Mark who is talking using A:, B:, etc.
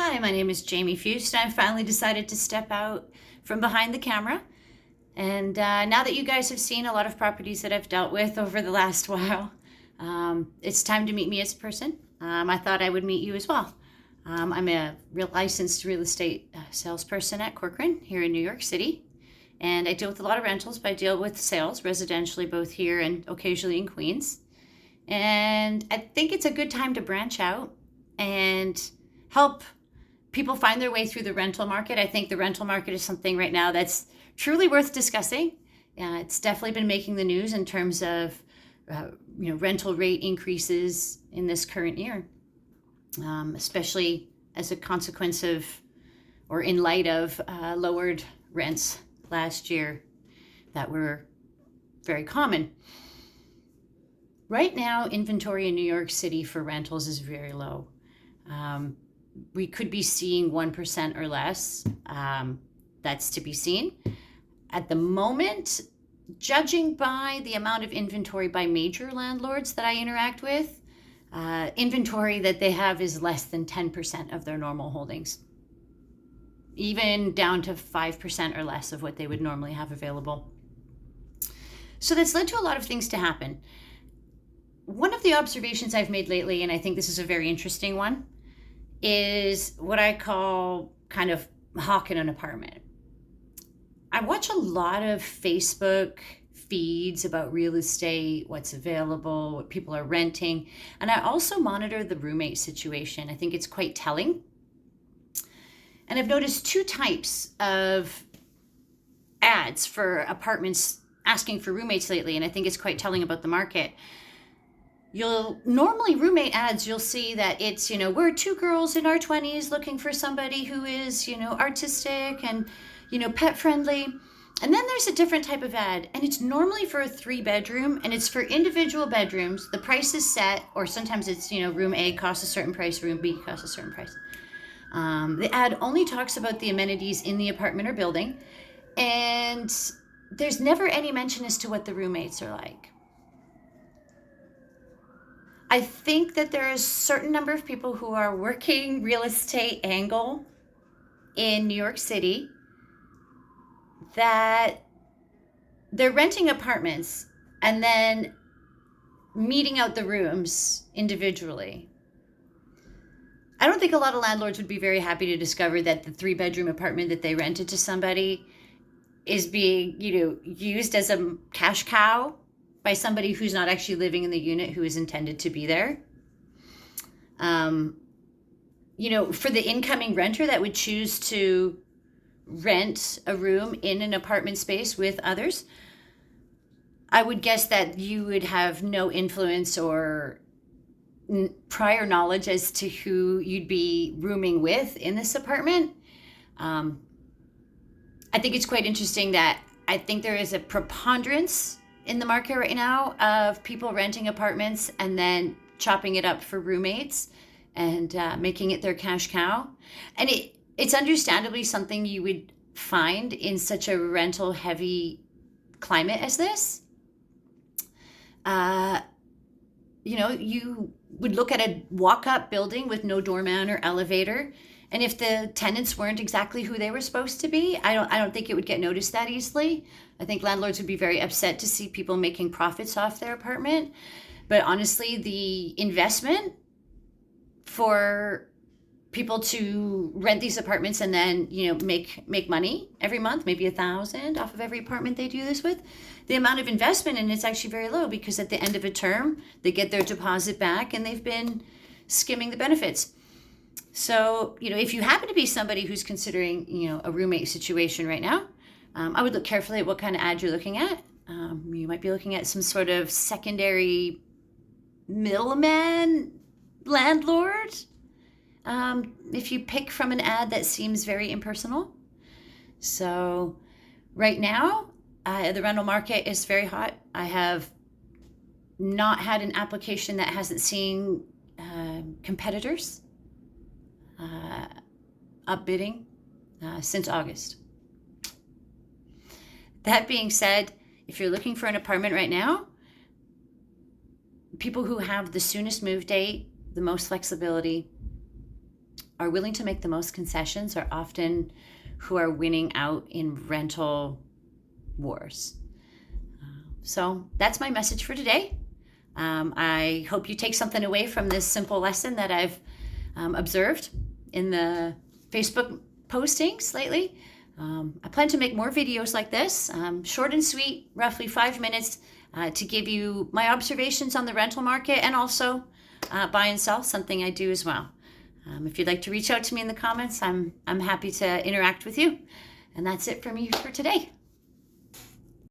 A: Hi, my name is Jaime Fust. I finally decided to step out from behind the camera. And now that you guys have seen a lot of properties that I've dealt with over the last while, it's time to meet me as a person. I thought I would meet you as well. I'm a licensed real estate salesperson at Corcoran here in New York City. And I deal with a lot of rentals, but I deal with sales residentially, both here and occasionally in Queens. And I think it's a good time to branch out and help people find their way through the rental market. I think the rental market is something right now that's truly worth discussing. It's definitely been making the news in terms of rental rate increases in this current year, especially as a consequence of or in light of lowered rents last year that were very common. Right now, inventory in New York City for rentals is very low. We could be seeing 1% or less. That's to be seen. At the moment, judging by the amount of inventory by major landlords that I interact with, inventory that they have is less than 10% of their normal holdings, even down to 5% or less of what they would normally have available. So that's led to a lot of things to happen. One of the observations I've made lately, and I think this is a very interesting one, is what I call kind of hawking an apartment. I watch a lot of Facebook feeds about real estate, what's available, what people are renting, and I also monitor the roommate situation. I think it's quite telling. And I've noticed two types of ads for apartments asking for roommates lately, and I think it's quite telling about the market. You'll normally roommate ads, you'll see that it's, we're two girls in our 20s looking for somebody who is, artistic and, pet friendly. And then there's a different type of ad, and it's normally for a 3-bedroom, and it's for individual bedrooms. The price is set, or sometimes it's, room A costs a certain price, room B costs a certain price. The ad only talks about the amenities in the apartment or building, and there's never any mention as to what the roommates are like. I think that there is a certain number of people who are working real estate angle in New York City that they're renting apartments and then meeting out the rooms individually. I don't think a lot of landlords would be very happy to discover that the 3-bedroom apartment that they rented to somebody is being, used as a cash cow by somebody who's not actually living in the unit who is intended to be there. For the incoming renter that would choose to rent a room in an apartment space with others, I would guess that you would have no influence or prior knowledge as to who you'd be rooming with in this apartment. I think it's quite interesting that I think there is a preponderance in the market right now of people renting apartments and then chopping it up for roommates and making it their cash cow. And it's understandably something you would find in such a rental heavy climate as this. You would look at a walk-up building with no doorman or elevator, and if the tenants weren't exactly who they were supposed to be, I don't think it would get noticed that easily. I think landlords would be very upset to see people making profits off their apartment. But honestly, the investment for people to rent these apartments and then, make money every month, maybe $1,000 off of every apartment they do this with, the amount of investment in it's actually very low, because at the end of a term, they get their deposit back and they've been skimming the benefits. So, if you happen to be somebody who's considering, a roommate situation right now, I would look carefully at what kind of ad you're looking at. You might be looking at some sort of secondary middleman landlord. If you pick from an ad that seems very impersonal. So right now, the rental market is very hot. I have not had an application that hasn't seen competitors upbidding since August. That being said, if you're looking for an apartment right now, people who have the soonest move date, the most flexibility, are willing to make the most concessions are often who are winning out in rental wars. So that's my message for today. I hope you take something away from this simple lesson that I've observed in the Facebook postings lately. I plan to make more videos like this, short and sweet, roughly 5 minutes, to give you my observations on the rental market and also buy and sell, something I do as well. If you'd like to reach out to me in the comments, I'm happy to interact with you. And that's it for me for today.